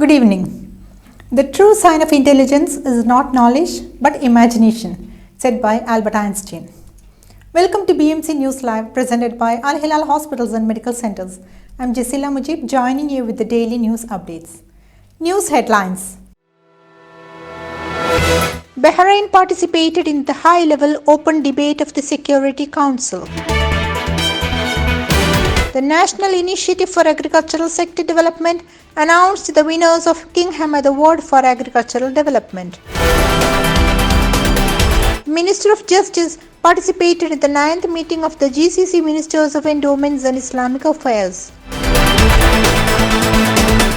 Good evening. The true sign of intelligence is not knowledge but imagination, said by Albert Einstein. Welcome to BMC News Live, presented by Al Hilal Hospitals and Medical Centers. I'm Jasila Mujib, joining you with the daily news updates. News headlines. Bahrain participated in the high-level open debate of the Security Council. The National Initiative for Agricultural Sector Development announced the winners of King Hamad Award for Agricultural Development. The Minister of Justice participated in the 9th meeting of the GCC Ministers of Endowments and Islamic Affairs.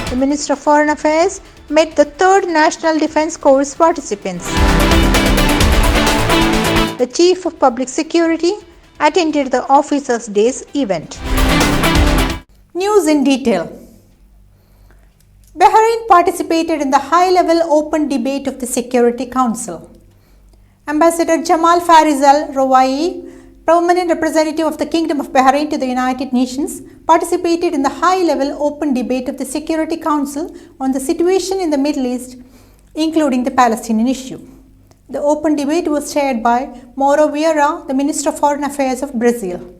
The Minister of Foreign Affairs met the 3rd National Defence Course participants. The Chief of Public Security attended the Officers' Days event. News in detail. Bahrain participated in the high-level open debate of the Security Council. Ambassador Jamal Fariz Al Rawai, permanent representative of the Kingdom of Bahrain to the United Nations, participated in the high-level open debate of the Security Council on the situation in the Middle East, including the Palestinian issue. The open debate was chaired by Mauro Vieira, the Minister of Foreign Affairs of Brazil.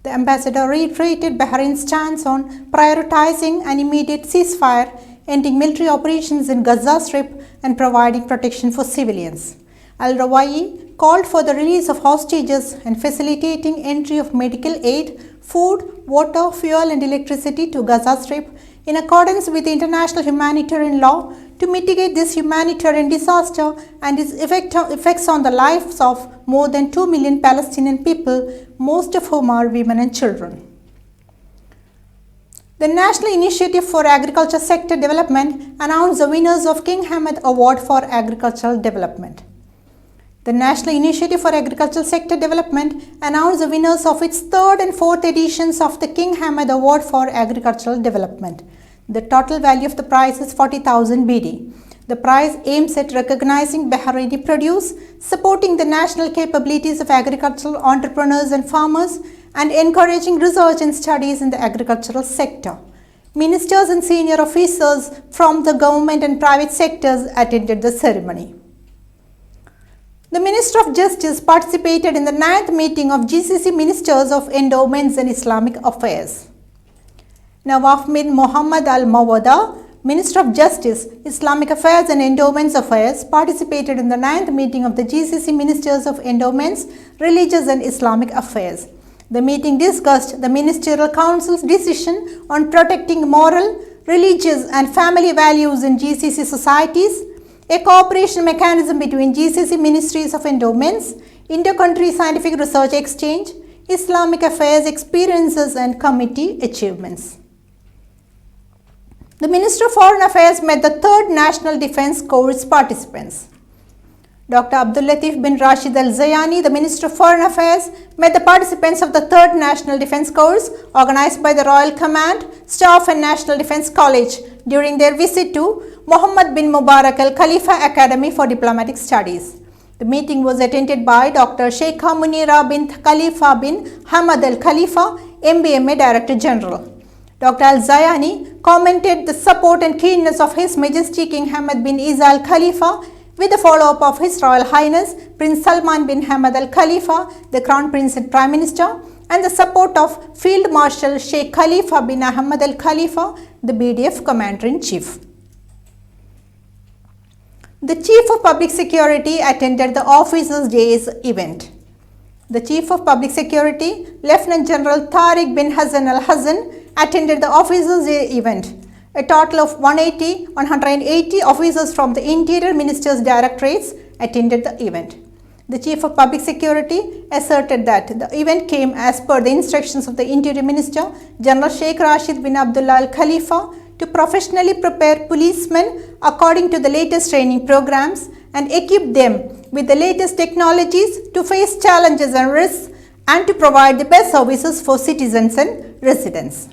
The ambassador reiterated Bahrain's stance on prioritizing an immediate ceasefire, ending military operations in Gaza Strip, and providing protection for civilians. Al-Rawai called for the release of hostages and facilitating entry of medical aid, food, water, fuel and electricity to Gaza Strip in accordance with international humanitarian law to mitigate this humanitarian disaster and its effects on the lives of more than 2 million Palestinian people, most of whom are women and children. The National Initiative for Agriculture Sector Development announced the winners of King Hamad Award for Agricultural Development. The National Initiative for Agricultural Sector Development announced the winners of its 3rd and 4th editions of the King Hamad Award for Agricultural Development. The total value of the prize is 40,000 BD. The prize aims at recognizing Bahraini produce, supporting the national capabilities of agricultural entrepreneurs and farmers, and encouraging research and studies in the agricultural sector. Ministers and senior officers from the government and private sectors attended the ceremony. The Minister of Justice participated in the 9th meeting of GCC Ministers of Endowments and Islamic Affairs. Nawaf bin Muhammad Al-Mawada, Minister of Justice, Islamic Affairs and Endowments Affairs, participated in the 9th meeting of the GCC Ministers of Endowments, Religious and Islamic Affairs. The meeting discussed the Ministerial Council's decision on protecting moral, religious and family values in GCC societies, a cooperation mechanism between GCC Ministries of Endowments, Inter-Country Scientific Research Exchange, Islamic Affairs experiences and committee achievements. The Minister of Foreign Affairs met the 3rd National Defence Course participants. Dr. Abdul Latif bin Rashid Al Zayani, the Minister of Foreign Affairs, met the participants of the 3rd National Defence Course organized by the Royal Command, Staff and National Defence College during their visit to Mohammed bin Mubarak Al Khalifa Academy for Diplomatic Studies. The meeting was attended by Dr. Sheikha Munira bint Khalifa bin Hamad Al Khalifa, MBMA Director General. Dr. Al Zayani commented the support and keenness of His Majesty King Hamad bin Isa Al Khalifa with the follow-up of His Royal Highness Prince Salman bin Hamad Al Khalifa, the Crown Prince and Prime Minister, and the support of Field Marshal Sheikh Khalifa bin Ahmad Al Khalifa, the BDF Commander-in-Chief. The Chief of Public Security attended the Officers' Days event. The Chief of Public Security, Lieutenant General Tariq bin Hassan Al Hassan, attended the Officers' Day event. A total of 180 officers from the Interior Minister's Directorates attended the event. The Chief of Public Security asserted that the event came as per the instructions of the Interior Minister, General Sheikh Rashid bin Abdullah Al Khalifa, to professionally prepare policemen according to the latest training programs and equip them with the latest technologies to face challenges and risks and to provide the best services for citizens and residents.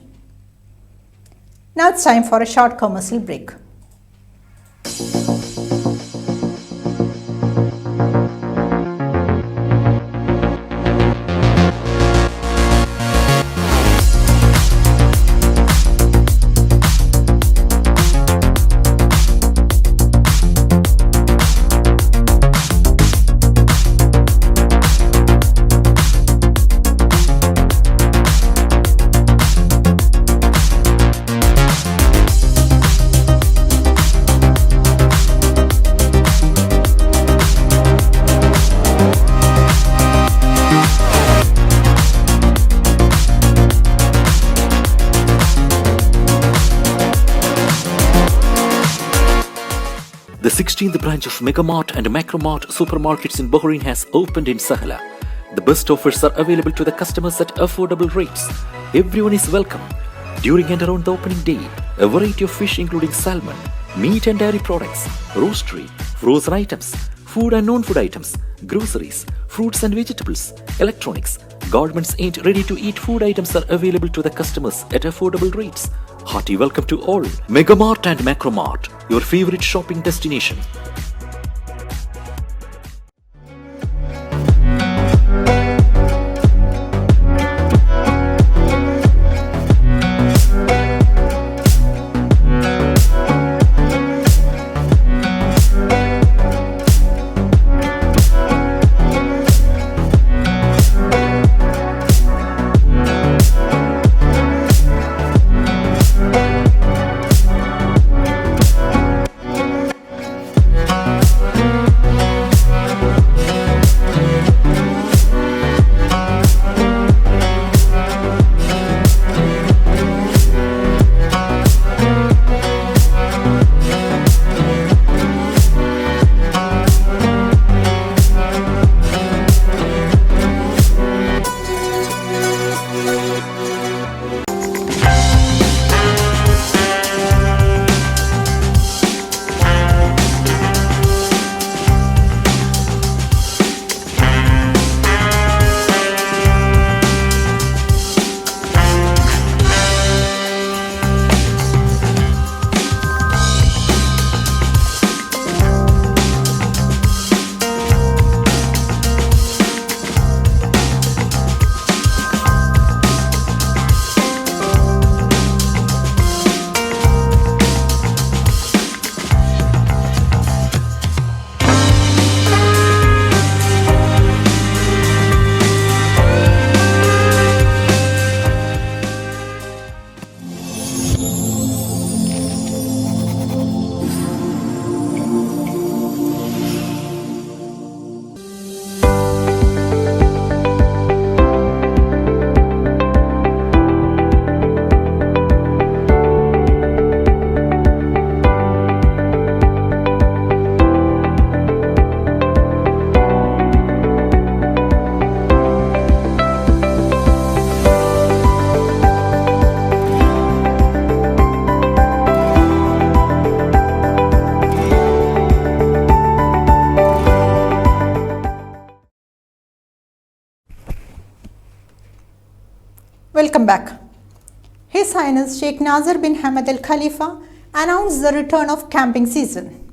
Now it's time for a short commercial break. The 16th branch of Megamart and Macromart supermarkets in Bahrain has opened in Sahala. The best offers are available to the customers at affordable rates. Everyone is welcome. During and around the opening day, a variety of fish including salmon, meat and dairy products, roastery, frozen items, food and non-food items, groceries, fruits and vegetables, electronics, garments and ready-to-eat food items are available to the customers at affordable rates. Hearty welcome to all. Megamart and Macromart, your favorite shopping destination. Welcome back. His Highness Sheikh Nasser bin Hamad Al Khalifa announced the return of camping season.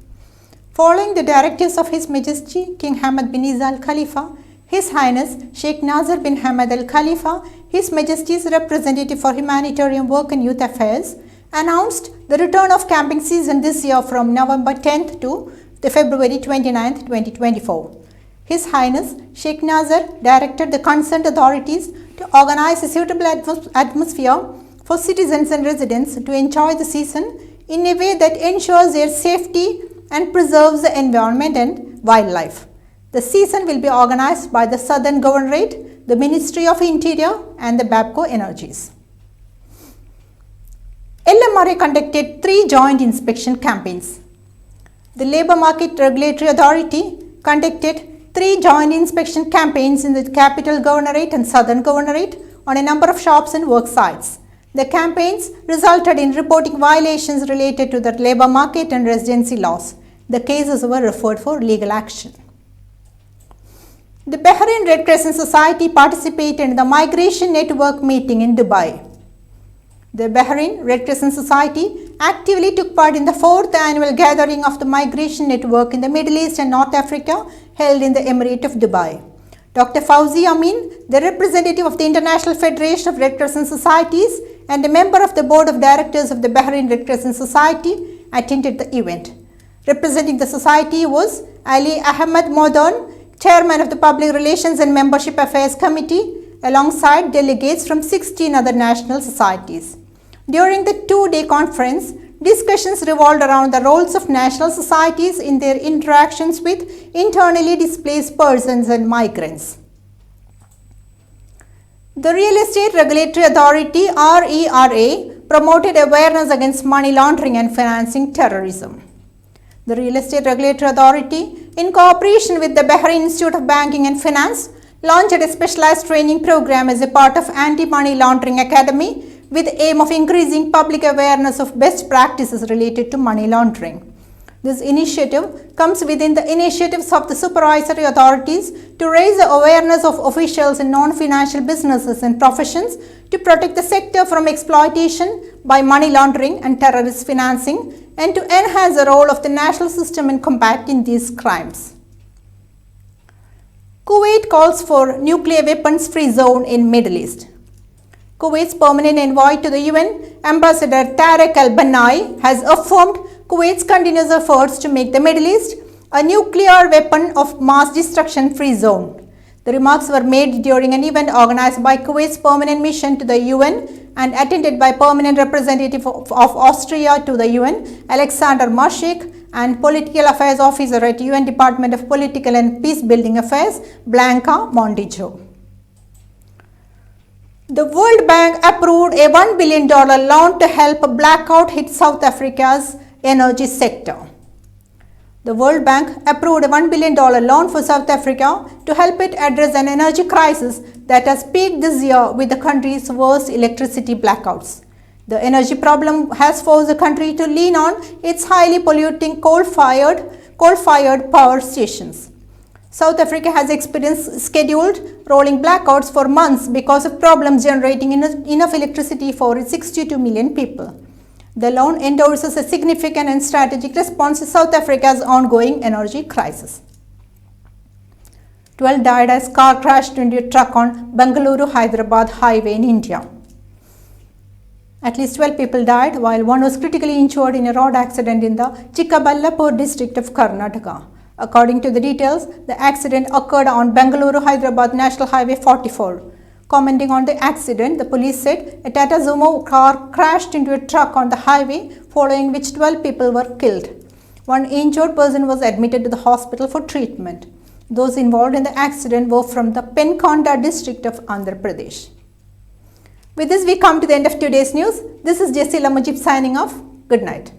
Following the directives of His Majesty King Hamad bin Isa Al Khalifa, His Highness Sheikh Nasser bin Hamad Al Khalifa, His Majesty's representative for humanitarian work and youth affairs, announced the return of camping season this year from November 10th to February 29th, 2024. His Highness Sheikh Nasser directed the concerned authorities to organize a suitable atmosphere for citizens and residents to enjoy the season in a way that ensures their safety and preserves the environment and wildlife. The season will be organized by the Southern Governorate, the Ministry of Interior and the Babco Energies. LMRA conducted 3 joint inspection campaigns. The Labour Market Regulatory Authority conducted 3 joint inspection campaigns in the Capital Governorate and Southern Governorate on a number of shops and work sites. The campaigns resulted in reporting violations related to the labour market and residency laws. The cases were referred for legal action. The Bahrain Red Crescent Society participated in the Migration Network meeting in Dubai. The Bahrain Red Crescent Society actively took part in the 4th annual gathering of the Migration Network in the Middle East and North Africa held in the Emirate of Dubai. Dr. Fauzi Amin, the representative of the International Federation of Red Crescent Societies and a member of the Board of Directors of the Bahrain Red Crescent Society, attended the event. Representing the society was Ali Ahmed Modon, Chairman of the Public Relations and Membership Affairs Committee, alongside delegates from 16 other national societies. During the 2-day conference, discussions revolved around the roles of national societies in their interactions with internally displaced persons and migrants. The Real Estate Regulatory Authority (RERA) promoted awareness against money laundering and financing terrorism. The Real Estate Regulatory Authority, in cooperation with the Bahrain Institute of Banking and Finance, launched a specialized training program as a part of Anti-Money Laundering Academy with the aim of increasing public awareness of best practices related to money laundering. This initiative comes within the initiatives of the supervisory authorities to raise the awareness of officials in non-financial businesses and professions to protect the sector from exploitation by money laundering and terrorist financing, and to enhance the role of the national system in combating these crimes. Kuwait calls for nuclear weapons free zone in Middle East. Kuwait's permanent envoy to the UN, Ambassador Tarek Al-Banai, has affirmed Kuwait's continuous efforts to make the Middle East a nuclear weapon of mass destruction free zone. The remarks were made during an event organized by Kuwait's permanent mission to the UN and attended by permanent representative of Austria to the UN, Alexander Mashik, and Political Affairs Officer at UN Department of Political and Peacebuilding Affairs, Blanca Montijo. The World Bank approved a $1 billion loan to help blackout hit South Africa's energy sector. The World Bank approved a $1 billion loan for South Africa to help it address an energy crisis that has peaked this year with the country's worst electricity blackouts. The energy problem has forced the country to lean on its highly polluting coal-fired power stations. South Africa has experienced scheduled rolling blackouts for months because of problems generating enough electricity for its 62 million people. The loan endorses a significant and strategic response to South Africa's ongoing energy crisis. 12 died as car crashed into a truck on Bengaluru-Hyderabad highway in India. At least 12 people died, while one was critically injured in a road accident in the Chikkaballapur district of Karnataka. According to the details, the accident occurred on Bengaluru-Hyderabad National Highway 44. Commenting on the accident, the police said a Tata Sumo car crashed into a truck on the highway, following which 12 people were killed. One injured person was admitted to the hospital for treatment. Those involved in the accident were from the Penkonda district of Andhra Pradesh. With this, we come to the end of today's news. This is Jessila Mujib signing off. Good night.